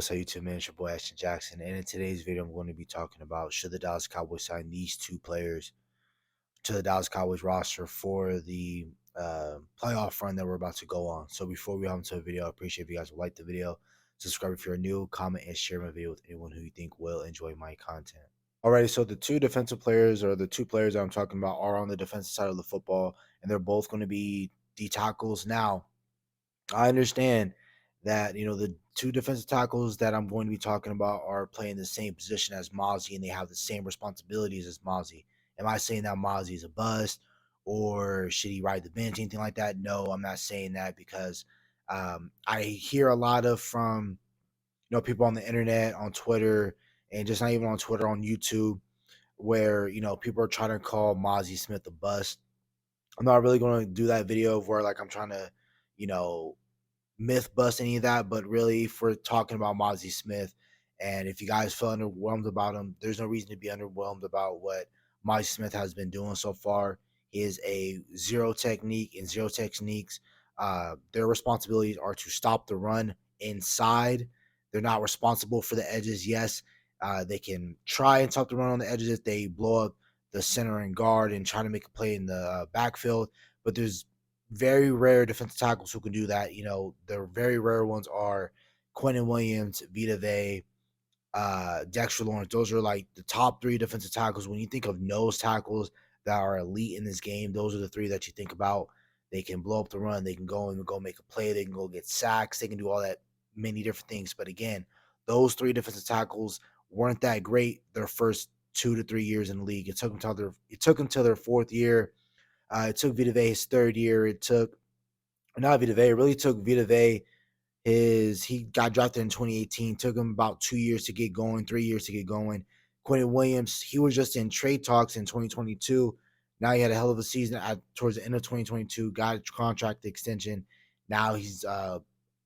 what's up, YouTube, man? It's your boy Ashton Jackson, and in today's video, I'm going to be talking about should the Dallas Cowboys sign these two players to the Dallas Cowboys roster for the playoff run that we're about to go on. So before we hop into the video, I appreciate if you guys will like the video, subscribe if you're new, comment, and share my video with anyone who you think will enjoy my content. Alrighty, so the two defensive players, or the two players that I'm talking about, are on the defensive side of the football, and they're both going to be D tackles. Now, I understand that the two defensive tackles that I'm going to be talking about are playing the same position as Mozzie, and they have the same responsibilities as Mozzie. Am I saying that Mozzie is a bust, or should he ride the bench, anything like that? No, I'm not saying that, because I hear a lot of from people on the internet, on Twitter, and just not even on Twitter, on YouTube, where people are trying to call Mozzie Smith a bust. I'm not really going to do that video of where, like, I'm trying to you know myth bust any of that, but really, if we're talking about Mozzie Smith, and if you guys feel underwhelmed about him, there's no reason to be underwhelmed about what Mozzie Smith has been doing so far. He is a zero technique and zero techniques. Their responsibilities are to stop the run inside. They're not responsible for the edges. Yes, they can try and stop the run on the edges if they blow up the center and guard and try to make a play in the backfield, but there's very rare defensive tackles who can do that. The very rare ones are Quentin Williams, Vita Vea, Dexter Lawrence. Those are like the top three defensive tackles. When you think of nose tackles that are elite in this game, those are the three that you think about. They can blow up the run. They can go and go make a play. They can go get sacks. They can do all that, many different things. But again, those three defensive tackles weren't that great their first 2 to 3 years in the league. It took them till their fourth year. It took Vita Vea his third year. It took not Vita Vea. It really took Vita Vea he got drafted in 2018. Took him about 2 years to get going, 3 years to get going. Quentin Williams, he was just in trade talks in 2022. Now he had a hell of a season towards the end of 2022. Got a contract extension. Now he's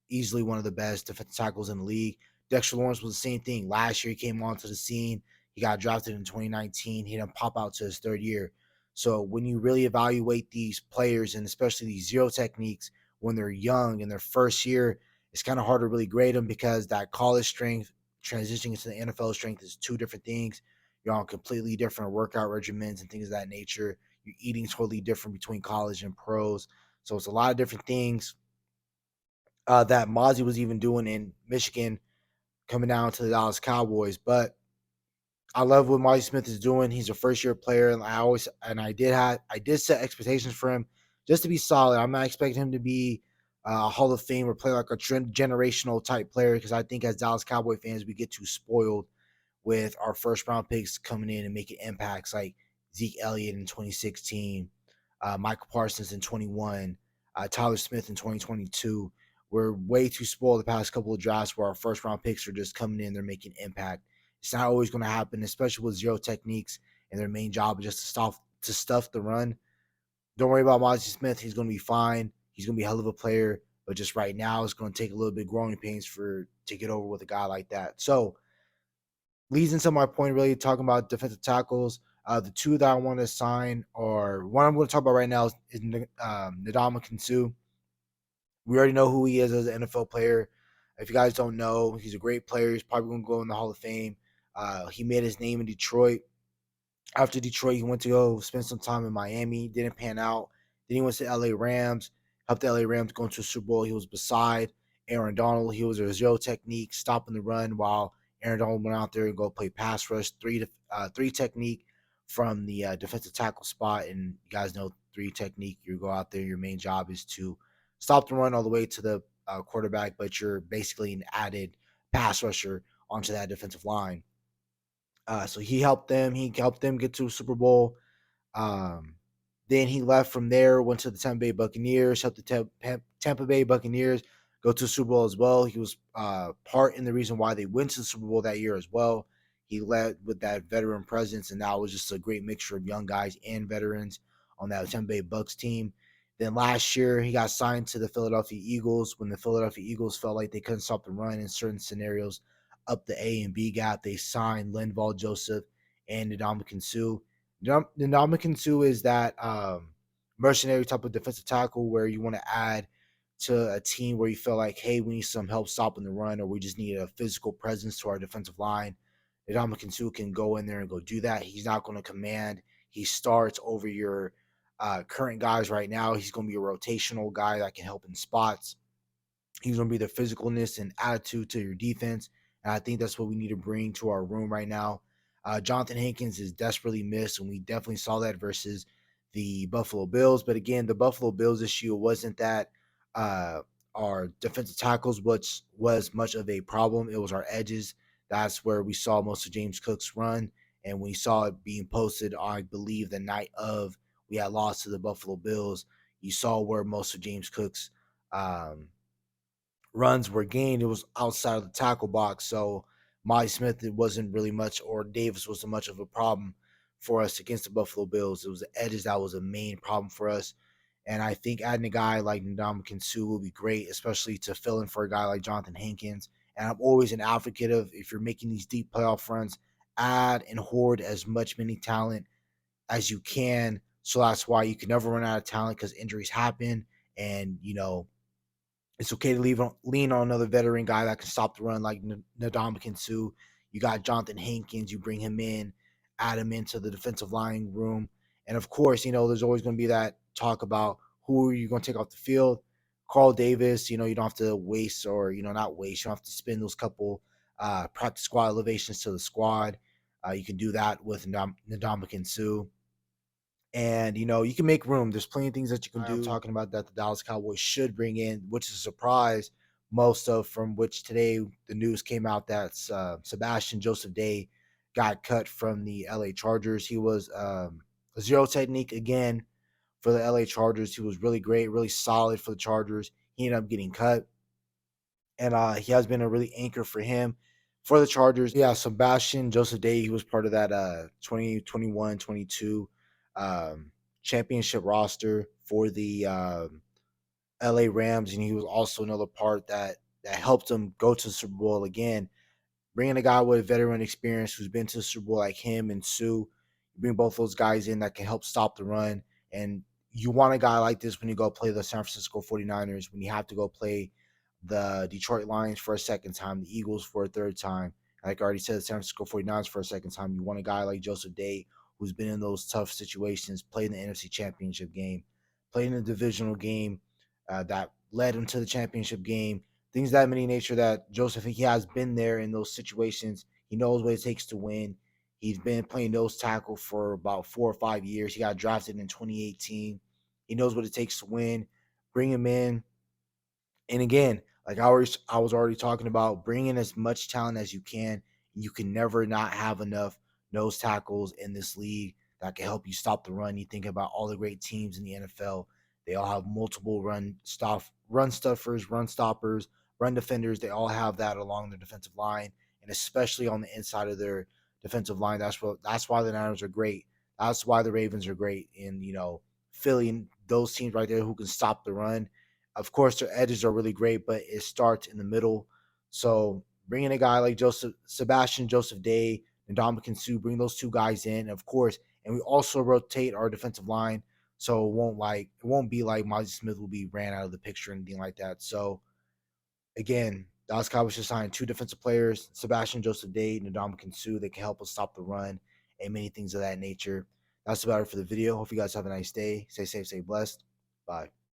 easily one of the best defensive tackles in the league. Dexter Lawrence was the same thing. Last year he came onto the scene. He got drafted in 2019. He didn't pop out to his third year. So when you really evaluate these players, and especially these zero techniques, when they're young in their first year, it's kind of hard to really grade them, because that college strength transitioning into the NFL strength is two different things. You're on completely different workout regimens and things of that nature. You're eating totally different between college and pros. So it's a lot of different things that Mozzie was even doing in Michigan coming down to the Dallas Cowboys. But I love what Mozzie Smith is doing. He's a first year player, and I did set expectations for him just to be solid. I'm not expecting him to be a Hall of Fame or play like a generational type player, because I think as Dallas Cowboy fans we get too spoiled with our first round picks coming in and making impacts like Zeke Elliott in 2016, Michael Parsons in 21, Tyler Smith in 2022. We're way too spoiled the past couple of drafts where our first round picks are just coming in, they're making impact. It's not always going to happen, especially with zero techniques and their main job is just to stuff the run. Don't worry about Mozzie Smith. He's going to be fine. He's going to be a hell of a player, but just right now it's going to take a little bit growing pains to get over with a guy like that. So leads into my point, really talking about defensive tackles. The two that I want to sign, or one I'm going to talk about right now, is Ndamukong Suh. We already know who he is as an NFL player. If you guys don't know, he's a great player. He's probably going to go in the Hall of Fame. He made his name in Detroit. After Detroit, he went to go spend some time in Miami. Didn't pan out. Then he went to LA Rams. Helped the LA Rams go into a Super Bowl. He was beside Aaron Donald. He was a zero technique, stopping the run, while Aaron Donald went out there and go play pass rush. Three technique from the defensive tackle spot. And you guys know three technique. You go out there. Your main job is to stop the run all the way to the quarterback, but you're basically an added pass rusher onto that defensive line. So he helped them. He helped them get to a Super Bowl. Then he left from there, went to the Tampa Bay Buccaneers, helped the Tampa Bay Buccaneers go to the Super Bowl as well. He was part in the reason why they went to the Super Bowl that year as well. He led with that veteran presence, and that was just a great mixture of young guys and veterans on that Tampa Bay Bucs team. Then last year, he got signed to the Philadelphia Eagles. When the Philadelphia Eagles felt like they couldn't stop the run in certain scenarios up the A and B gap, they signed Linval Joseph and Ndamukong Suh. Ndamukong Suh is that mercenary type of defensive tackle where you want to add to a team where you feel like, hey, we need some help stopping the run, or we just need a physical presence to our defensive line, Ndamukong Suh can go in there and go do that. He's not going to command. He starts over your current guys right now. He's going to be a rotational guy that can help in spots. He's going to be the physicalness and attitude to your defense. And I think that's what we need to bring to our room right now. Jonathan Hankins is desperately missed, and we definitely saw that versus the Buffalo Bills. But again, the Buffalo Bills issue wasn't that uh, our defensive tackles which was much of a problem. It was our edges. That's where we saw most of James Cook's run. And we saw it being posted, I believe, the night of we had lost to the Buffalo Bills. You saw where most of James Cook's um, runs were gained, it was outside of the tackle box. So Molly Smith, it wasn't really much, or Davis wasn't much of a problem for us against the Buffalo Bills. It was the edges that was a main problem for us. And I think adding a guy like Ndamukong Suh will be great, especially to fill in for a guy like Jonathan Hankins. And I'm always an advocate of, if you're making these deep playoff runs, add and hoard as much mini talent as you can. So that's why you can never run out of talent, because injuries happen. And, it's okay to lean on another veteran guy that can stop the run like Ndamukong Suh. You got Jonathan Hankins. You bring him in, add him into the defensive line room. And of course, there's always going to be that talk about who are you going to take off the field. Carl Davis, you don't have to waste, or, not waste. You don't have to spend those couple practice squad elevations to the squad. You can do that with Ndamukong Suh. And you can make room. There's plenty of things that you can do. I'm talking about that the Dallas Cowboys should bring in, which is a surprise. Most of from which today the news came out that Sebastian Joseph Day got cut from the LA Chargers. He was a zero technique again for the LA Chargers. He was really great, really solid for the Chargers. He ended up getting cut, and he has been a really anchor for him for the Chargers. Yeah, Sebastian Joseph Day, he was part of that 2021-22 championship roster for the LA Rams, and he was also another part that helped him go to the Super Bowl again. Bringing a guy with veteran experience who's been to the Super Bowl like him and Suh, you bring both those guys in that can help stop the run. And you want a guy like this when you go play the San Francisco 49ers, when you have to go play the Detroit Lions for a second time, the Eagles for a third time. Like I already said, the San Francisco 49ers for a second time. You want a guy like Joseph Day, who's been in those tough situations, played in the NFC Championship game, played in the divisional game that led him to the championship game. Things that many nature that Joseph, he has been there in those situations. He knows what it takes to win. He's been playing nose tackle for about 4 or 5 years. He got drafted in 2018. He knows what it takes to win. Bring him in. And again, like I was already talking about, bring in as much talent as you can. You can never not have enough nose tackles in this league that can help you stop the run. You think about all the great teams in the NFL; they all have multiple run stuffers, run stoppers, run defenders. They all have that along their defensive line, and especially on the inside of their defensive line. That's why the Niners are great. That's why the Ravens are great in filling those teams right there who can stop the run. Of course, their edges are really great, but it starts in the middle. So bringing a guy like Sebastian Joseph Day and Ndamukong Suh, bring those two guys in, of course, and we also rotate our defensive line, so it won't be like Mozzie Smith will be ran out of the picture or anything like that. So again, Dallas Cowboys should sign two defensive players, Sebastian Joseph Day and Ndamukong Suh. They can help us stop the run and many things of that nature. That's about it for the video. Hope you guys have a nice day. Stay safe, stay blessed. Bye.